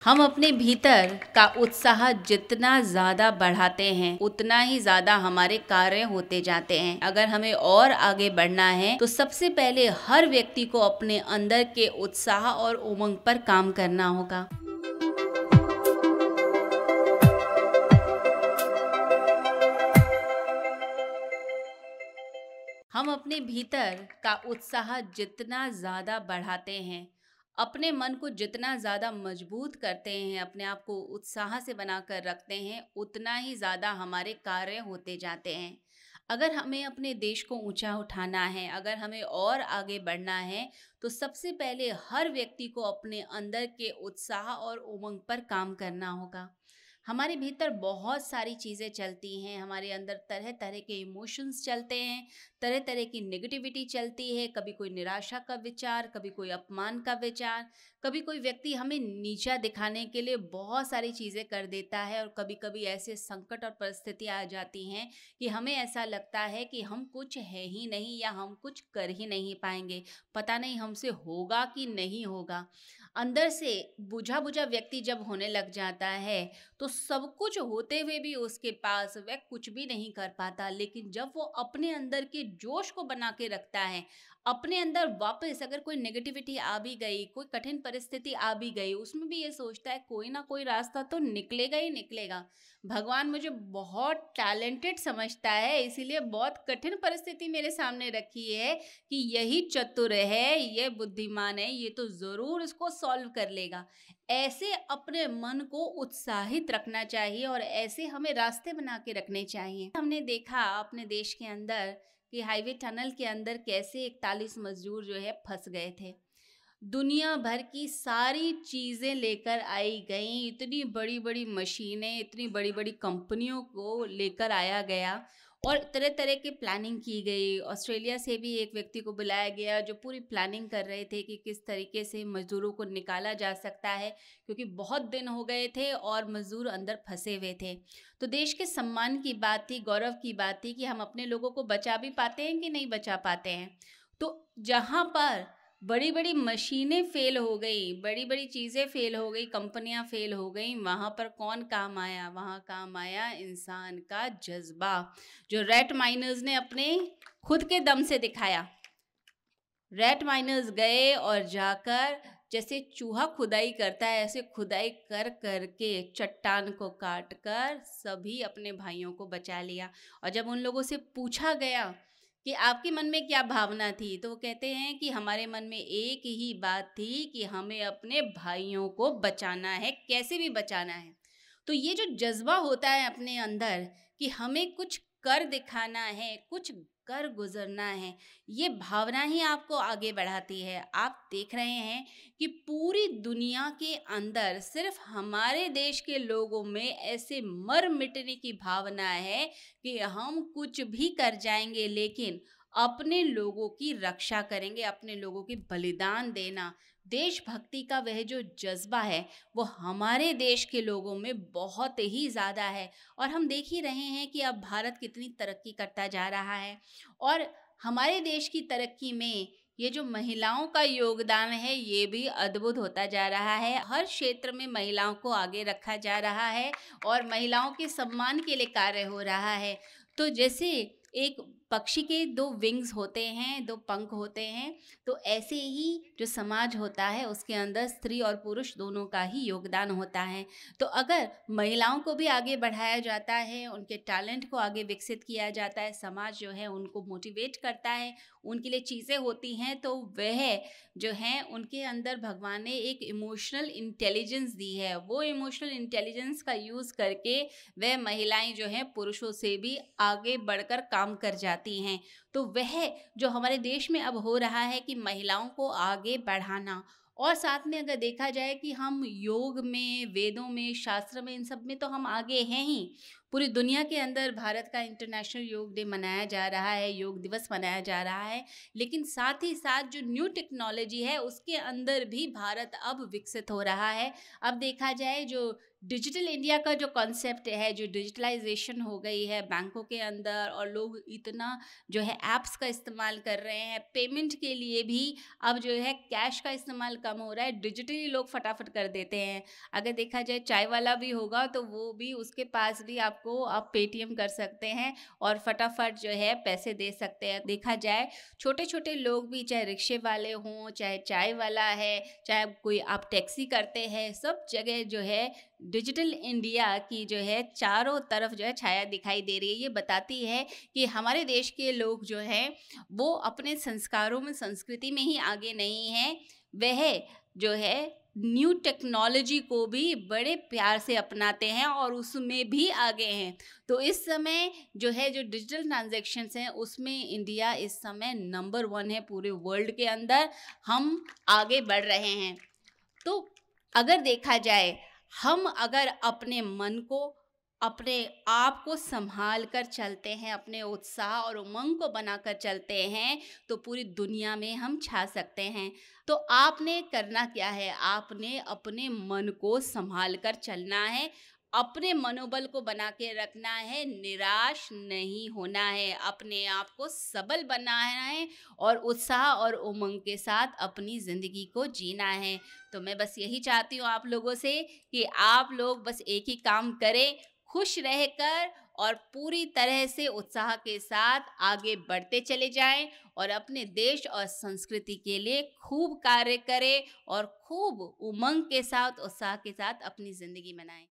हम अपने भीतर का उत्साह जितना ज़्यादा बढ़ाते हैं उतना ही ज़्यादा हमारे कार्य होते जाते हैं। अगर हमें और आगे बढ़ना है तो सबसे पहले हर व्यक्ति को अपने अंदर के उत्साह और उमंग पर काम करना होगा। हम अपने भीतर का उत्साह जितना ज़्यादा बढ़ाते हैं, अपने मन को जितना ज़्यादा मजबूत करते हैं, अपने आप को उत्साह से बनाकर रखते हैं, उतना ही ज़्यादा हमारे कार्य होते जाते हैं। अगर हमें अपने देश को ऊंचा उठाना है, अगर हमें और आगे बढ़ना है, तो सबसे पहले हर व्यक्ति को अपने अंदर के उत्साह और उमंग पर काम करना होगा। हमारे भीतर बहुत सारी चीज़ें चलती हैं, हमारे अंदर तरह तरह के इमोशंस चलते हैं, तरह तरह की नेगेटिविटी चलती है। कभी कोई निराशा का विचार, कभी कोई अपमान का विचार, कभी कोई व्यक्ति हमें नीचा दिखाने के लिए बहुत सारी चीज़ें कर देता है। और कभी कभी ऐसे संकट और परिस्थिति आ जाती हैं कि हमें ऐसा लगता है कि हम कुछ है ही नहीं या हम कुछ कर ही नहीं पाएंगे, पता नहीं हमसे होगा कि नहीं होगा। अंदर से बुझा बुझा व्यक्ति जब होने लग जाता है तो सब कुछ होते हुए भी उसके पास वह कुछ भी नहीं कर पाता। लेकिन जब वो अपने अंदर के जोश को बना के रखता है, अपने अंदर वापस अगर कोई नेगेटिविटी आ भी गई, कोई कठिन परिस्थिति आ भी गई, उसमें भी ये सोचता है कोई ना कोई रास्ता तो निकलेगा ही निकलेगा। भगवान मुझे बहुत टैलेंटेड समझता है, इसीलिए बहुत कठिन परिस्थिति मेरे सामने रखी है कि यही चतुर है, ये बुद्धिमान है, ये तो ज़रूर इसको सॉल्व कर लेगा। ऐसे अपने मन को उत्साहित रखना चाहिए और ऐसे हमें रास्ते बना के रखने चाहिए। हमने देखा अपने देश के अंदर कि हाईवे टनल के अंदर कैसे 41 मजदूर जो है फंस गए थे। दुनिया भर की सारी चीज़ें लेकर आई गई, इतनी बड़ी बड़ी मशीनें, इतनी बड़ी बड़ी कंपनियों को लेकर आया गया और तरह तरह की प्लानिंग की गई। ऑस्ट्रेलिया से भी एक व्यक्ति को बुलाया गया जो पूरी प्लानिंग कर रहे थे कि किस तरीके से मज़दूरों को निकाला जा सकता है, क्योंकि बहुत दिन हो गए थे और मज़दूर अंदर फंसे हुए थे। तो देश के सम्मान की बात थी, गौरव की बात थी कि हम अपने लोगों को बचा भी पाते हैं कि नहीं बचा पाते हैं। तो जहाँ पर बड़ी बड़ी मशीनें फेल हो गई, बड़ी बड़ी चीज़ें फेल हो गई, कंपनियां फेल हो गई, वहाँ पर कौन काम आया? वहाँ काम आया इंसान का जज्बा, जो रैट माइनर्स ने अपने खुद के दम से दिखाया। रैट माइनर्स गए और जाकर जैसे चूहा खुदाई करता है ऐसे खुदाई कर करके चट्टान को काट कर सभी अपने भाइयों को बचा लिया। और जब उन लोगों से पूछा गया कि आपके मन में क्या भावना थी, तो वो कहते हैं कि हमारे मन में एक ही बात थी कि हमें अपने भाइयों को बचाना है, कैसे भी बचाना है। तो ये जो जज्बा होता है अपने अंदर कि हमें कुछ कर दिखाना है, कुछ कर गुजरना है, ये भावना ही आपको आगे बढ़ाती है। आप देख रहे हैं कि पूरी दुनिया के अंदर सिर्फ हमारे देश के लोगों में ऐसे मर मिटने की भावना है कि हम कुछ भी कर जाएंगे लेकिन अपने लोगों की रक्षा करेंगे, अपने लोगों की बलिदान देना, देशभक्ति का वह जो जज्बा है वो हमारे देश के लोगों में बहुत ही ज़्यादा है। और हम देख ही रहे हैं कि अब भारत कितनी तरक्की करता जा रहा है और हमारे देश की तरक्की में ये जो महिलाओं का योगदान है ये भी अद्भुत होता जा रहा है। हर क्षेत्र में महिलाओं को आगे रखा जा रहा है और महिलाओं के सम्मान के लिए कार्य हो रहा है। तो जैसे एक पक्षी के दो विंग्स होते हैं, दो पंख होते हैं, तो ऐसे ही जो समाज होता है उसके अंदर स्त्री और पुरुष दोनों का ही योगदान होता है। तो अगर महिलाओं को भी आगे बढ़ाया जाता है, उनके टैलेंट को आगे विकसित किया जाता है, समाज जो है उनको मोटिवेट करता है, उनके लिए चीज़ें होती हैं, तो वह जो हैं उनके अंदर भगवान ने एक इमोशनल इंटेलिजेंस दी है। वो इमोशनल इंटेलिजेंस का यूज़ करके वह महिलाएं जो हैं पुरुषों से भी आगे बढ़कर काम कर जाती हैं। तो वह जो हमारे देश में अब हो रहा है कि महिलाओं को आगे बढ़ाना, और साथ में अगर देखा जाए कि हम योग में, वेदों में, शास्त्र में, इन सब में तो हम आगे हैं ही, पूरी दुनिया के अंदर भारत का इंटरनेशनल योग डे मनाया जा रहा है, योग दिवस मनाया जा रहा है, लेकिन साथ ही साथ जो न्यू टेक्नोलॉजी है उसके अंदर भी भारत अब विकसित हो रहा है। अब देखा जाए जो डिजिटल इंडिया का जो कॉन्सेप्ट है, जो डिजिटलाइजेशन हो गई है बैंकों के अंदर और लोग इतना जो है ऐप्स का इस्तेमाल कर रहे हैं, पेमेंट के लिए भी अब जो है कैश का इस्तेमाल कम हो रहा है, डिजिटली लोग फटाफट कर देते हैं। अगर देखा जाए चाय वाला भी होगा तो वो भी उसके पास भी आपको आप पेटीएम कर सकते हैं और फटाफट जो है पैसे दे सकते हैं। देखा जाए छोटे छोटे लोग भी, चाहे रिक्शे वाले हों, चाहे चाय वाला है, चाहे कोई आप टैक्सी करते हैं, सब जगह जो है डिजिटल इंडिया की जो है चारों तरफ जो है छाया दिखाई दे रही है। ये बताती है कि हमारे देश के लोग जो हैं वो अपने संस्कारों में, संस्कृति में ही आगे नहीं हैं, वह जो है न्यू टेक्नोलॉजी को भी बड़े प्यार से अपनाते हैं और उसमें भी आगे हैं। तो इस समय जो है जो डिजिटल ट्रांजैक्शंस हैं उसमें इंडिया इस समय नंबर 1 है पूरे वर्ल्ड के अंदर, हम आगे बढ़ रहे हैं। तो अगर देखा जाए, हम अगर अपने मन को, अपने आप को संभाल कर चलते हैं, अपने उत्साह और उमंग को बनाकर चलते हैं, तो पूरी दुनिया में हम छा सकते हैं। तो आपने करना क्या है? आपने अपने मन को संभाल कर चलना है, अपने मनोबल को बना के रखना है, निराश नहीं होना है, अपने आप को सबल बनाना है और उत्साह और उमंग के साथ अपनी ज़िंदगी को जीना है। तो मैं बस यही चाहती हूँ आप लोगों से कि आप लोग बस एक ही काम करें, खुश रहकर और पूरी तरह से उत्साह के साथ आगे बढ़ते चले जाएं और अपने देश और संस्कृति के लिए खूब कार्य करें और खूब उमंग के साथ, उत्साह के साथ अपनी ज़िंदगी बनाएं।